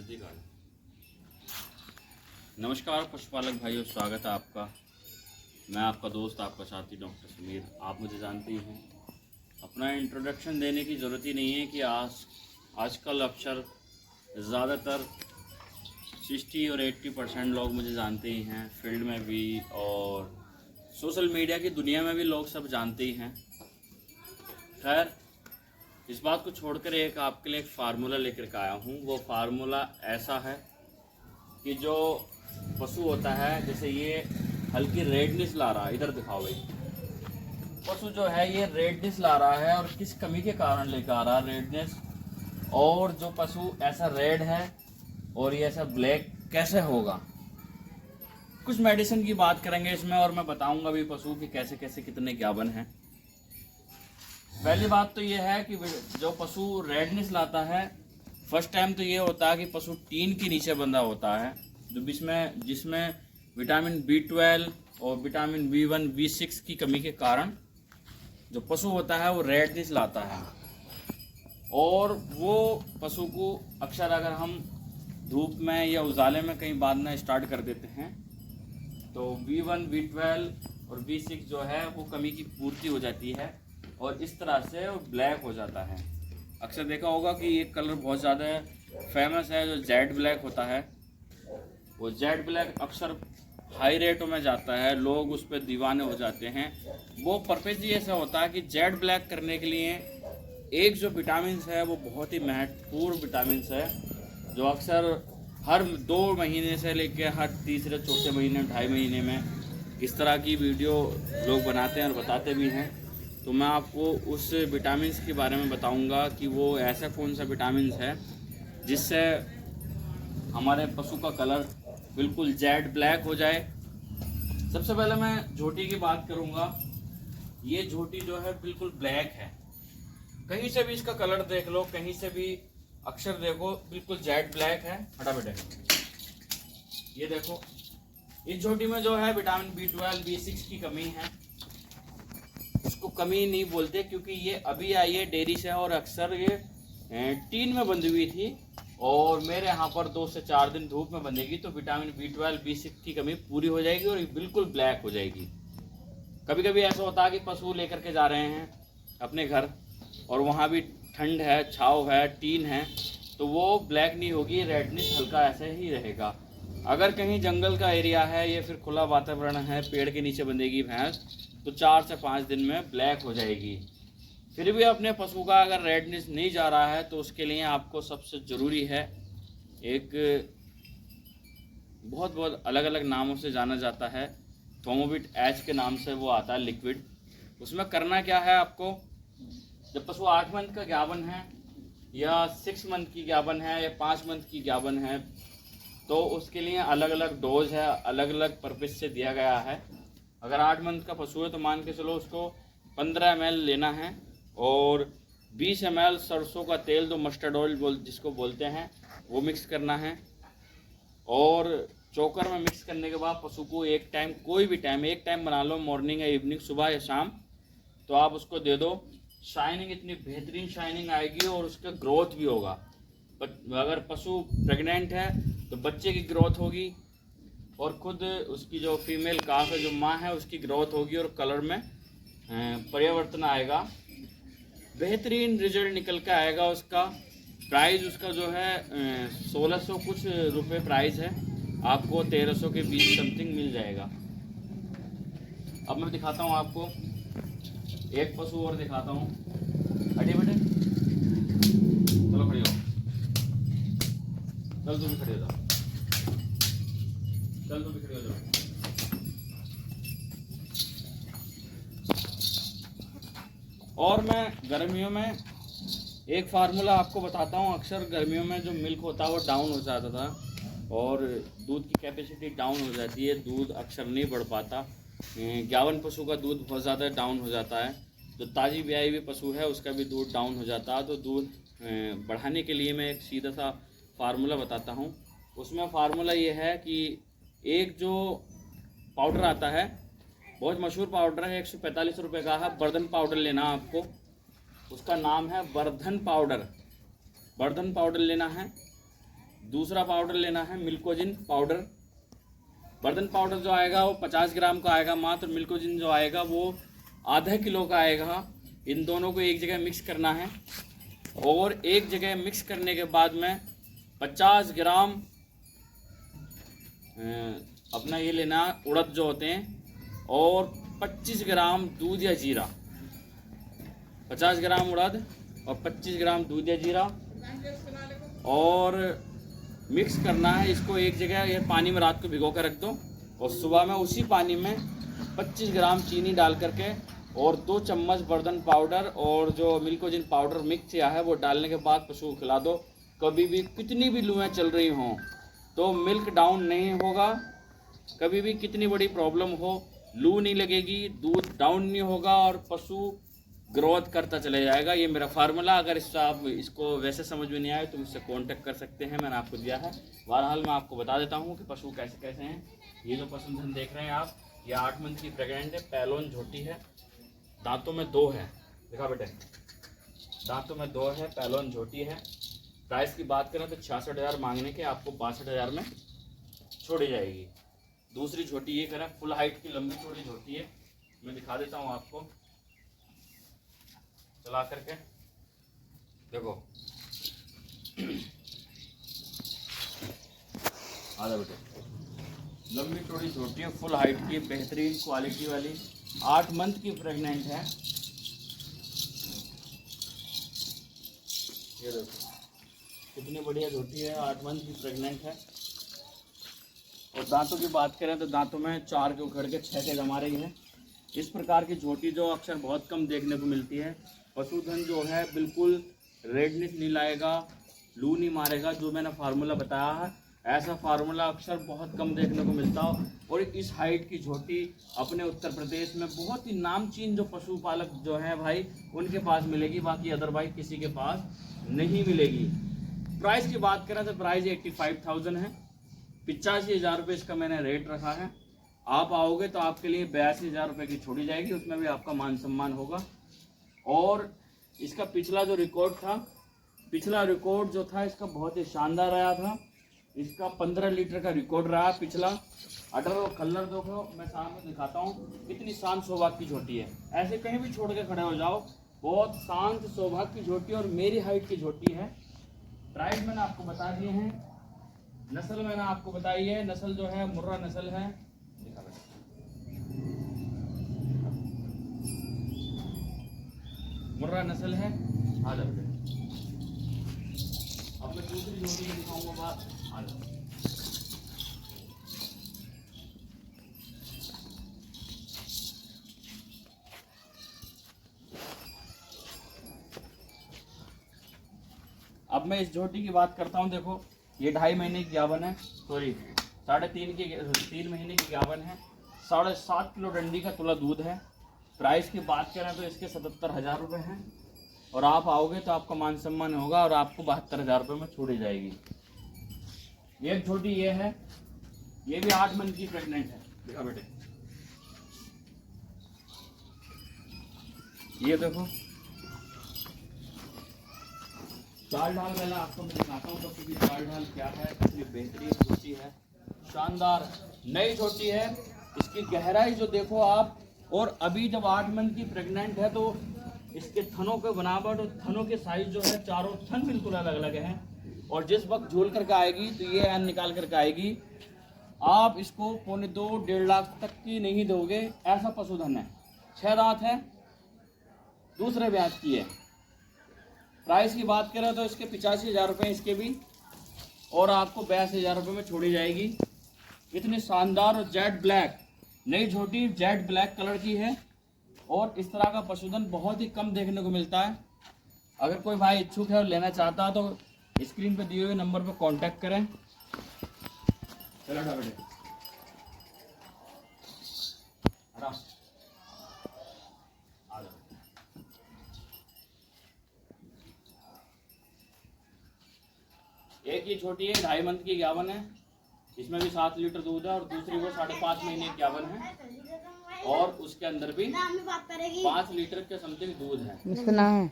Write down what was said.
नज़दीक आ जाओ। नमस्कार पशुपालक भाइयों, स्वागत है आपका। मैं आपका दोस्त, आपका साथी डॉक्टर समीर। आप मुझे जानते ही हैं। अपना इंट्रोडक्शन देने की ज़रूरत ही नहीं है कि आजकल अक्सर ज़्यादातर 60 और 80% लोग मुझे जानते ही हैं, फील्ड में भी और सोशल मीडिया की दुनिया में भी लोग सब जानते ही हैं। खैर, इस बात को छोड़कर एक आपके लिए एक फार्मूला लेकर के आया हूँ। वो फार्मूला ऐसा है कि जो पशु होता है, जैसे ये हल्की रेडनेस ला रहा है, इधर दिखाओ भाई। पशु जो है ये रेडनेस ला रहा है और किस कमी के कारण लेकर आ रहा है रेडनेस, और जो पशु ऐसा रेड है और ये ऐसा ब्लैक कैसे होगा। कुछ मेडिसिन की बात करेंगे इसमें और मैं बताऊंगा भी पशु की कैसे कैसे कितने ज्ञापन हैं। पहली बात तो ये है कि जो पशु रेडनेस लाता है, फर्स्ट टाइम तो ये होता है कि पशु टीन के नीचे बंधा होता है, जो जिसमें विटामिन B12 और विटामिन B1 B6 की कमी के कारण जो पशु होता है वो रेडनेस लाता है। और वो पशु को अक्सर अगर हम धूप में या उजाले में कहीं बांधना स्टार्ट कर देते हैं तो B1 B12 और B6 जो है वो कमी की पूर्ति हो जाती है और इस तरह से वो ब्लैक हो जाता है। अक्सर देखा होगा कि ये कलर बहुत ज़्यादा फेमस है, जो जेड ब्लैक होता है। वो जेड ब्लैक अक्सर हाई रेटों में जाता है, लोग उस पर दीवाने हो जाते हैं। वो पर्पज़ ही ऐसा होता है कि जेड ब्लैक करने के लिए एक जो विटामिन है वो बहुत ही महत्वपूर्ण विटामिन है, जो अक्सर हर 2 महीने से लेकर हर तीसरे चौथे महीने 2.5 महीने में इस तरह की वीडियो लोग बनाते हैं और बताते भी हैं। तो मैं आपको उस विटामिन के बारे में बताऊंगा कि वो ऐसा कौन सा विटामिन है जिससे हमारे पशु का कलर बिल्कुल जेड ब्लैक हो जाए। सबसे पहले मैं झोटी की बात करूंगा। ये झोटी जो है बिल्कुल ब्लैक है, कहीं से भी इसका कलर देख लो, कहीं से भी अक्षर देखो, बिल्कुल जेड ब्लैक है। हटा बेटे, ये देखो, इस झोटी में जो है विटामिन B12 B6 की कमी है। इसको कमी नहीं बोलते क्योंकि ये अभी आई है डेयरी से और अक्सर ये टीन में बंधी हुई थी और मेरे यहाँ पर 2 से 4 दिन धूप में बंधेगी तो विटामिन B12 B6 की कमी पूरी हो जाएगी और बिल्कुल ब्लैक हो जाएगी। कभी कभी ऐसा होता है कि पशु लेकर के जा रहे हैं अपने घर और वहाँ भी ठंड है, छाव है, टीन है, तो वो ब्लैक नहीं होगी, रेडनेस हल्का ऐसे ही रहेगा। अगर कहीं जंगल का एरिया है या फिर खुला वातावरण है, पेड़ के नीचे बंधेगी भैंस, तो 4 से 5 दिन में ब्लैक हो जाएगी। फिर भी अपने पशु का अगर रेडनेस नहीं जा रहा है तो उसके लिए आपको सबसे ज़रूरी है एक बहुत अलग अलग नामों से जाना जाता है, फोमोविट H के नाम से वो आता है लिक्विड। उसमें करना क्या है आपको, जब पशु 8 मंथ का ज्ञापन है या 6 मंथ की ज्ञापन है या 5 मंथ की ज्ञापन है तो उसके लिए अलग अलग डोज है, अलग अलग पर्पज से दिया गया है। अगर 8 मंथ का पशु है तो मान के चलो उसको 15 ml लेना है और 20 ml सरसों का तेल, जो मस्टर्ड ऑयल जिसको बोलते हैं, वो मिक्स करना है। और चोकर में मिक्स करने के बाद पशु को एक टाइम, कोई भी टाइम, एक टाइम बना लो, मॉर्निंग या इवनिंग, सुबह या शाम, तो आप उसको दे दो। शाइनिंग इतनी बेहतरीन शाइनिंग आएगी और उसका ग्रोथ भी होगा। अगर पशु प्रेग्नेंट है तो बच्चे की ग्रोथ होगी और खुद उसकी जो फीमेल काफ है, जो माँ है, उसकी ग्रोथ होगी और कलर में परिवर्तन आएगा। बेहतरीन रिजल्ट निकल के आएगा। उसका प्राइस उसका जो है 1600 कुछ रुपए प्राइस है, आपको 1300 के बीच समथिंग मिल जाएगा। अब मैं दिखाता हूँ आपको एक पशु और दिखाता हूँ। हटिए बेटे, चलो खड़ी हो, चल तू भी खड़ी हो जाओ, चल तू भी खड़ी हो जाओ। और मैं गर्मियों में एक फार्मूला आपको बताता हूँ। अक्सर गर्मियों में जो मिल्क होता है वो डाउन हो जाता था और दूध की कैपेसिटी डाउन हो जाती है, दूध अक्सर नहीं बढ़ पाता। ज्ञावन पशु का दूध बहुत ज़्यादा डाउन हो जाता है, जो ताज़ी ब्याई हुई पशु है उसका भी दूध डाउन हो जाता है। तो दूध बढ़ाने के लिए मैं एक सीधा सा फार्मूला बताता हूँ। उसमें फार्मूला ये है कि एक जो पाउडर आता है, बहुत मशहूर पाउडर है, 145 रुपये का है, वर्धन पाउडर लेना आपको। उसका नाम है वर्धन पाउडर। वर्धन पाउडर लेना है। दूसरा पाउडर लेना है मिल्कोजिन पाउडर। बर्तन पाउडर जो आएगा वो 50 ग्राम का आएगा मात्र। मिल्कोजिन जो आएगा वो आधा किलो का आएगा। इन दोनों को एक जगह मिक्स करना है और एक जगह मिक्स करने के बाद में 50 ग्राम अपना ये लेना उड़द जो होते हैं और 25 ग्राम दूध या जीरा। 50 ग्राम उड़द और 25 ग्राम दूध या जीरा और मिक्स करना है इसको एक जगह। ये पानी में रात को भिगो कर रख दो और सुबह में उसी पानी में 25 ग्राम चीनी डाल करके और 2 चम्मच बर्तन पाउडर और जो मिल्कोजिन पाउडर मिक्स किया है वो डालने के बाद पशु को खिला दो। कभी भी कितनी भी लूएं चल रही हों तो मिल्क डाउन नहीं होगा। कभी भी कितनी बड़ी प्रॉब्लम हो लू नहीं लगेगी, दूध डाउन नहीं होगा और पशु ग्रोथ करता चले जाएगा। ये मेरा फार्मूला। अगर इससे आप इसको वैसे समझ में नहीं आए तो मुझसे कांटेक्ट कर सकते हैं, मैंने आपको दिया है। बहरहाल मैं आपको बता देता हूँ कि पशु कैसे कैसे हैं। ये जो पशुधन देख रहे हैं आप, ये 8 मंथ की प्रेग्नेंट है, पहलोन झोटी है, दांतों में 2 है। देखा बेटे, दांतों में 2 है, पहलोन झोटी है। प्राइस की बात करें तो 66,000 मांगने के आपको 62,000 में छोड़ी जाएगी। दूसरी झोटी ये करें, फुल हाइट की लंबी चौड़ी झोटी है। मैं दिखा देता हूँ आपको चला करके, देखो आधा बेटे, लंबी चौड़ी छोटी है, फुल हाइट की, बेहतरीन क्वालिटी वाली, 8 मंथ की प्रेग्नेंट है। ये देखो कितनी बढ़िया छोटी है, 8 मंथ की प्रेग्नेंट है। और दांतों की बात करें तो दांतों में 4 के उखड़ के 6 के जमा रही है। इस प्रकार की झोटी जो अक्सर बहुत कम देखने को मिलती है। पशुधन जो है बिल्कुल रेडनेस नहीं लाएगा, लू नहीं मारेगा। जो मैंने फार्मूला बताया है ऐसा फार्मूला अक्सर बहुत कम देखने को मिलता हो। और इस हाइट की झोटी अपने उत्तर प्रदेश में बहुत ही नामचीन जो पशुपालक जो हैं भाई उनके पास मिलेगी, बाकी अदरवाइज किसी के पास नहीं मिलेगी। प्राइस की बात करें तो प्राइस 85,000 है, 85,000 रुपये इसका मैंने रेट रखा है। आप आओगे तो आपके लिए 82,000 रुपये की छोड़ी जाएगी, उसमें भी आपका मान सम्मान होगा। और इसका पिछला जो रिकॉर्ड था, पिछला रिकॉर्ड जो था इसका बहुत ही शानदार रहा था। इसका 15 लीटर का रिकॉर्ड रहा पिछला। अडर और कलर देखो, मैं सामने दिखाता हूँ कितनी शांत स्वभाव की झोटी है। ऐसे कहीं भी छोड़ के खड़े हो जाओ, बहुत शांत स्वभाव की झोटी और मेरी हाइट की झोटी है। प्राइस मैंने आपको बता दिए हैं, नस्ल मैंने आपको बताई है। नस्ल जो है मुर्रा नस्ल है, मुर्रा नस्ल है। आ जाओ अब मैं दूसरी झोटी में दिखाऊंगा बात। आ जाओ अब मैं इस झोटी की बात करता हूँ। देखो ये 2.5 महीने की गाभन है, सॉरी 3 महीने की गाभन है। 7.5 किलो डंडी का तुला दूध है। प्राइस की बात करें तो इसके 77,000 रुपये हैं। और आप आओगे तो आपका मान सम्मान होगा और आपको 72,000 रुपये में छोड़ी जाएगी। एक छोटी ये है, ये भी 8 मंथ की प्रेग्नेंट है। देखा बेटे, ये देखो चाल ढाल पहले आपको मैं दिखाता हूँ तो क्योंकि चाल ढाल क्या है, कितनी बेहतरीन छोटी है, शानदार नई छोटी है। इसकी गहराई जो देखो आप, और अभी जब 8 मंथ की प्रेग्नेंट है तो इसके थनों के बनावट और थनों के साइज जो है, चारों थन बिल्कुल अलग अलग हैं। और जिस वक्त झोल करके आएगी तो ये अन्न निकाल करके आएगी। आप इसको 2.25-1.5 लाख तक की नहीं दोगे, ऐसा पशुधन है। 6 दांत है, दूसरे ब्याज की है। प्राइस की बात करें तो इसके 85,000 रुपये इसके भी, और आपको 82,000 रुपये में छोड़ी जाएगी। इतनी शानदार और जेड ब्लैक नई झोटी जेड ब्लैक कलर की है। और इस तरह का पशुधन बहुत ही कम देखने को मिलता है। अगर कोई भाई इच्छुक है और लेना चाहता है तो स्क्रीन पर दिए हुए नंबर पर कांटेक्ट करें। चलो बेटे, एक ही छोटी है, 2.5 मंथ की गाभन है, इसमें भी 7 लीटर दूध है। और दूसरी वो 5.5 महीने की गाभन है और उसके अंदर भी 5 लीटर के समथिंग दूध है।